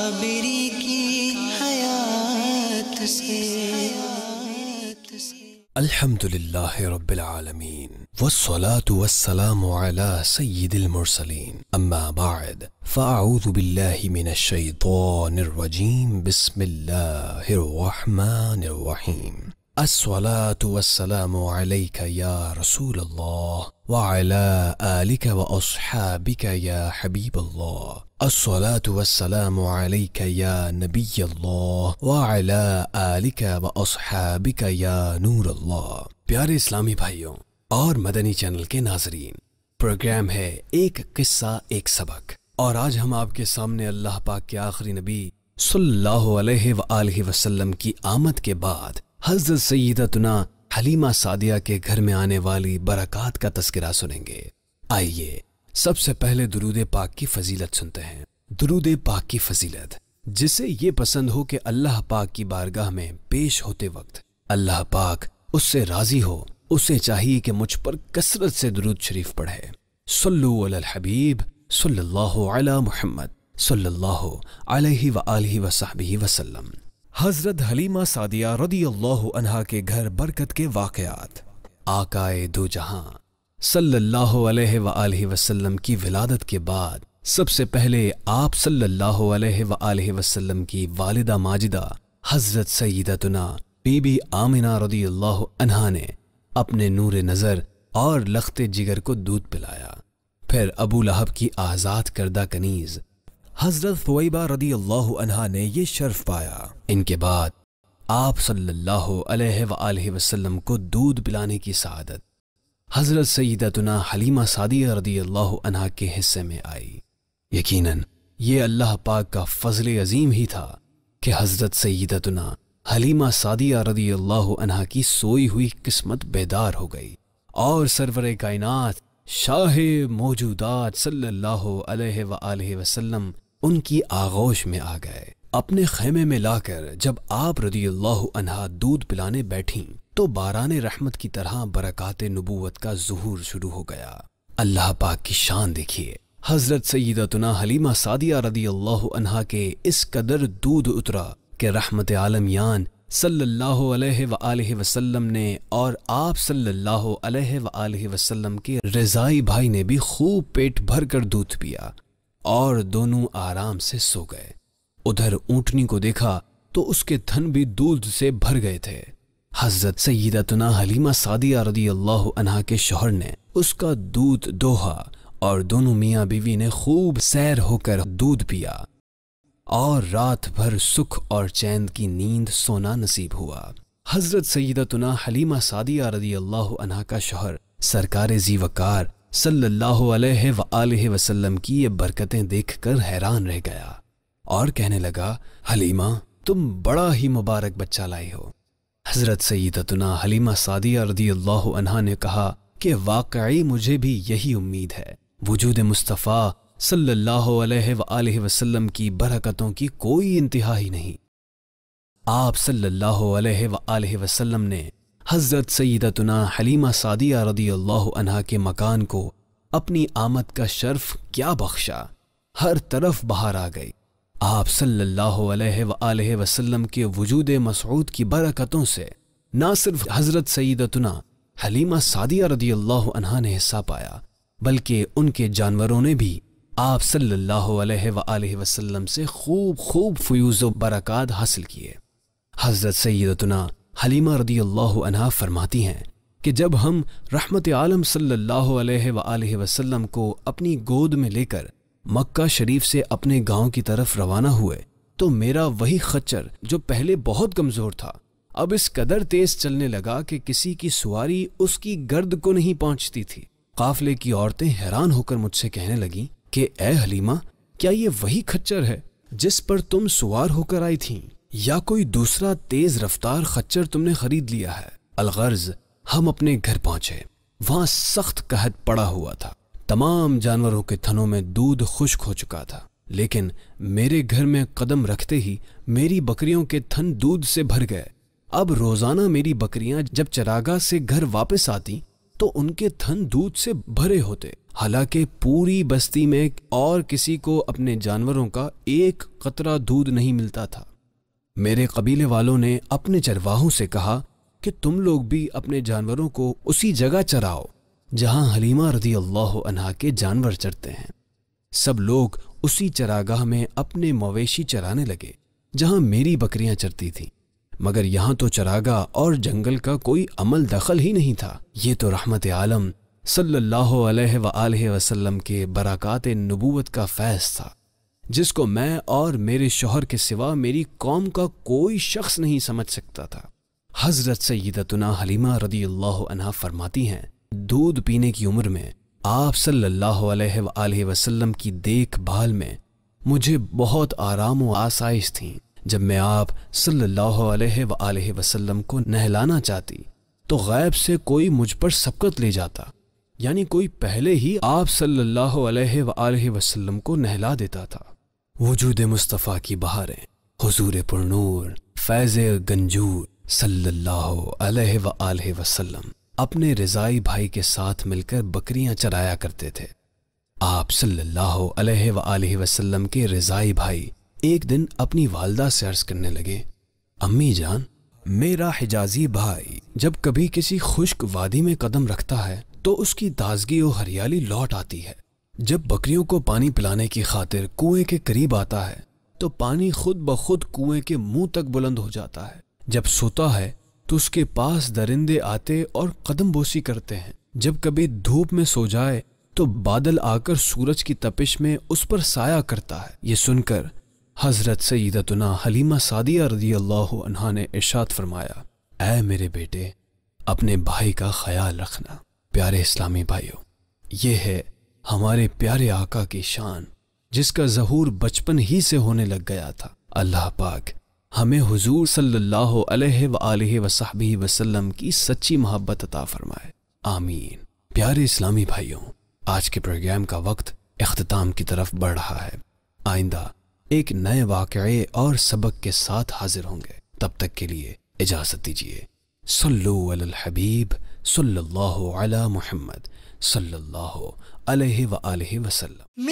صابری کی حیات سے. الحمد للہ رب العالمین والصلاة والسلام على سید المرسلین اما بعد فاعوذ باللہ من الشیطان الرجیم بسم اللہ الرحمن الرحیم. الصلاة والسلام عليك يا رسول الله وعلى آلك وأصحابك يا حبيب الله. الصلاة والسلام عليك يا نبي الله وعلى آلك وأصحابك يا نور الله. پیارے اسلامی بھائیوں اور مدنی چینل کے ناظرین، پروگرام ہے ایک قصہ ایک سبق، اور آج ہم آپ کے سامنے اللہ پاک کے آخری نبی صلی اللہ علیہ وآلہ وسلم کی آمد کے بعد حضرت سیدتنا حلیمہ سعدیہ کے گھر میں آنے والی برکات کا تذکرہ سنیں گے. آئیے سب سے پہلے درود پاک کی فضیلت سنتے ہیں. درود پاک کی فضیلت: جسے یہ پسند ہو کہ اللہ پاک کی بارگاہ میں پیش ہوتے وقت اللہ پاک اس سے راضی ہو، اسے چاہیے کہ مجھ پر کثرت سے درود شریف پڑھے. صلو علی الحبیب صلی اللہ علی محمد صلی اللہ علیہ وآلہ وصحبہ وسلم. حضرت حلیمہ سعدیہ رضی اللہ عنہا کے گھر برکت کے واقعات. آقائے دو جہاں صلی اللہ علیہ وآلہ وسلم کی ولادت کے بعد سب سے پہلے آپ صلی اللہ علیہ وآلہ وسلم کی والدہ ماجدہ حضرت سیدتنا بی بی آمنہ رضی اللہ عنہا نے اپنے نور نظر اور لخت جگر کو دودھ پلایا. پھر ابو لہب کی آزاد کردہ کنیز حضرت ثویبہ رضی اللہ عنہا نے یہ شرف پایا. ان کے بعد آپ صلی اللہ علیہ وآلہ وسلم کو دودھ پلانے کی سعادت حضرت سیدتنا حلیمہ سعدیہ رضی اللہ عنہا کے حصے میں آئی. یقیناً یہ اللہ پاک کا فضل عظیم ہی تھا کہ حضرت سیدتنا حلیمہ سعدیہ رضی اللہ عنہا کی سوئی ہوئی قسمت بیدار ہو گئی اور سرور کائنات شاہ موجودات صلی اللہ علیہ وآلہ وسلم ان کی آغوش میں آ گئے. اپنے خیمے میں لا کر جب آپ رضی اللہ عنہا دودھ پلانے بیٹھیں تو باران رحمت کی طرح برکات نبوت کا ظہور شروع ہو گیا. اللہ پاک کی شان دیکھیے. حضرت سیدتنا حلیمہ سعدیہ رضی اللہ عنہا کے اس قدر دودھ اترا کہ رحمت عالمیان صلی اللہ علیہ وآلہ وسلم نے اور آپ صلی اللہ علیہ وآلہ وسلم کے رضائی بھائی نے بھی خوب پیٹ بھر کر دودھ پیا اور دونوں آرام سے سو گئے. ادھر اونٹنی کو دیکھا تو اس کے تھن بھی دودھ سے بھر گئے تھے. حضرت سیدتنا حلیمہ سعدیہ رضی اللہ عنہا کے شوہر نے اس کا دودھ دوہا اور دونوں میاں بیوی نے خوب سیر ہو کر دودھ پیا اور رات بھر سکھ اور چین کی نیند سونا نصیب ہوا. حضرت سیدتنا حلیمہ سعدیہ رضی اللہ عنہا کا شوہر سرکار ذی وقار صلی اللہ علیہ وآلہ وسلم کی یہ برکتیں دیکھ کر حیران رہ گیا اور کہنے لگا، حلیمہ تم بڑا ہی مبارک بچہ لائی ہو. حضرت سیدتنا حلیمہ سعدیہ رضی اللہ عنہا نے کہا کہ واقعی مجھے بھی یہی امید ہے. وجود مصطفیٰ صلی اللہ علیہ وآلہ وسلم کی برکتوں کی کوئی انتہا ہی نہیں. آپ صلی اللہ علیہ وآلہ وسلم نے حضرت سیدتنا حلیمہ سعدیہ رضی اللہ عنہا کے مکان کو اپنی آمد کا شرف کیا بخشا. ہر طرف بہار آ گئی. آپ صلی اللہ علیہ وآلہ وسلم کے وجود مسعود کی برکتوں سے نہ صرف حضرت سیدتنا حلیمہ سعدیہ رضی اللہ عنہا نے حصہ پایا بلکہ ان کے جانوروں نے بھی آپ صلی اللہ علیہ وآلہ وسلم سے خوب فیوز و برکات حاصل کیے. حضرت سیدتنا حلیمہ رضی اللہ عنہا فرماتی ہیں کہ جب ہم رحمت عالم صلی اللہ علیہ وآلہ وسلم کو اپنی گود میں لے کر مکہ شریف سے اپنے گاؤں کی طرف روانہ ہوئے تو میرا وہی خچر جو پہلے بہت کمزور تھا اب اس قدر تیز چلنے لگا کہ کسی کی سواری اس کی گرد کو نہیں پہنچتی تھی. قافلے کی عورتیں حیران ہو کر مجھ سے کہنے لگیں کہ اے حلیمہ، کیا یہ وہی خچر ہے جس پر تم سوار ہو کر آئی تھیں یا کوئی دوسرا تیز رفتار خچر تم نے خرید لیا ہے؟ الغرض ہم اپنے گھر پہنچے. وہاں سخت قحط پڑا ہوا تھا. تمام جانوروں کے تھنوں میں دودھ خشک ہو چکا تھا، لیکن میرے گھر میں قدم رکھتے ہی میری بکریوں کے تھن دودھ سے بھر گئے. اب روزانہ میری بکریاں جب چراگاہ سے گھر واپس آتی تو ان کے تھن دودھ سے بھرے ہوتے، حالانکہ پوری بستی میں اور کسی کو اپنے جانوروں کا ایک قطرہ دودھ نہیں ملتا تھا۔ میرے قبیلے والوں نے اپنے چرواہوں سے کہا کہ تم لوگ بھی اپنے جانوروں کو اسی جگہ چراؤ جہاں حلیمہ رضی اللہ عنہا کے جانور چرتے ہیں۔ سب لوگ اسی چراگاہ میں اپنے مویشی چرانے لگے جہاں میری بکریاں چرتی تھیں، مگر یہاں تو چراگاہ اور جنگل کا کوئی عمل دخل ہی نہیں تھا۔ یہ تو رحمت عالم صلی اللہ علیہ وآلہ وسلم کے برکات نبوت کا فیض تھا، جس کو میں اور میرے شوہر کے سوا میری قوم کا کوئی شخص نہیں سمجھ سکتا تھا۔ حضرت سیدتنا حلیمہ رضی اللہ عنہا فرماتی ہیں، دودھ پینے کی عمر میں آپ صلی اللہ علیہ وآلہ وسلم کی دیکھ بھال میں مجھے بہت آرام و آسائش تھیں۔ جب میں آپ صلی اللہ علیہ وآلہ وسلم کو نہلانا چاہتی تو غیب سے کوئی مجھ پر سبقت لے جاتا، یعنی کوئی پہلے ہی آپ صلی اللہ علیہ وآلہ وسلم کو نہلا دیتا تھا۔ وجود مصطفیٰ کی بہاریں، حضور پرنور فیض گنجور صلی اللہ علیہ وآلہ وسلم اپنے رضائی بھائی کے ساتھ مل کر بکریاں چرایا کرتے تھے۔ آپ صلی اللہ علیہ وآلہ وسلم کے رضائی بھائی ایک دن اپنی والدہ سے عرض کرنے لگے، امی جان، میرا حجازی بھائی جب کبھی کسی خشک وادی میں قدم رکھتا ہے تو اس کی تازگی و ہریالی لوٹ آتی ہے۔ جب بکریوں کو پانی پلانے کی خاطر کنویں کے قریب آتا ہے تو پانی خود بخود کنویں کے منہ تک بلند ہو جاتا ہے۔ جب سوتا ہے تو اس کے پاس درندے آتے اور قدم بوسی کرتے ہیں۔ جب کبھی دھوپ میں سو جائے تو بادل آ کر سورج کی تپش میں اس پر سایہ کرتا ہے۔ یہ سن کر حضرت سیدتنا حلیمہ سعدیہ رضی اللہ عنہا نے ارشاد فرمایا، اے میرے بیٹے، اپنے بھائی کا خیال رکھنا۔ پیارے اسلامی بھائیوں، یہ ہے ہمارے پیارے آقا کی شان جس کا ظہور بچپن ہی سے ہونے لگ گیا تھا۔ اللہ پاک ہمیں حضور صلی اللہ علیہ وآلہ وصحبہ وسلم کی سچی محبت عطا فرمائے، آمین۔ پیارے اسلامی بھائیوں، آج کے پروگرام کا وقت اختتام کی طرف بڑھ رہا ہے۔ آئندہ ایک نئے واقعے اور سبق کے ساتھ حاضر ہوں گے، تب تک کے لیے اجازت دیجیے۔ صلو علی الحبیب صلی اللہ علی محمد صلی اللہ علیہ وآلہ وسلم۔